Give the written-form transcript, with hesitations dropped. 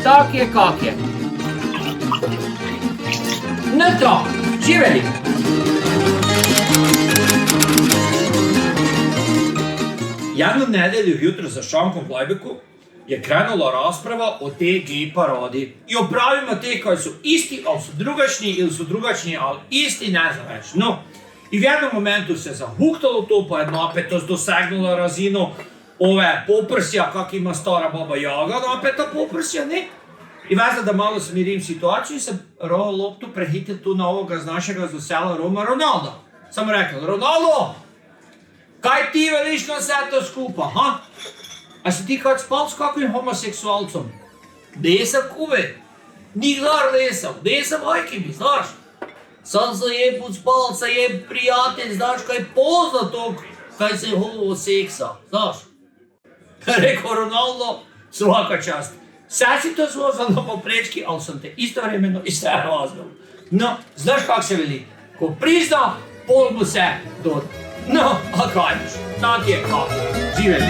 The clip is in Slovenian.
Tak je, kak je. No to, živeli. Jednu nedelju jutro za šankom v Lajbeku je krenula rasprava o tej gej paradi. I o pravima te koji su isti, ali su drugačni, ili su drugačni, ali isti, ne znam već. No, i v jednom momentu se zahuktalo to, pa je napetost dosegnula razinu ove poprsja, kak ima stara baba Jaga, napeta poprsja, ne? I vezda da malo smirim situaciju, sam loptu prehitil tu na ovoga z našega zasela Roma Ronalda. Sam rekel, Ronaldo, kaj ti veliš na vse to skupa, ha? A si ti kad spal s kakvim homoseksualcom? Nisam kuve, nikdar nisam majke mi, znaš? Sam se je spal, se je prijatelj, znaš, kaj pozna tog, kaj se homo seksa, znaš? Rekao Ronaldo, svaka čast. Sad si to zvozal na poprečki, ali sam te istovremeno i sve razgal. No, znaš kak se veli? Ko prizna, pol mu se doda. No, a kaj boš, tak je kak, živeli.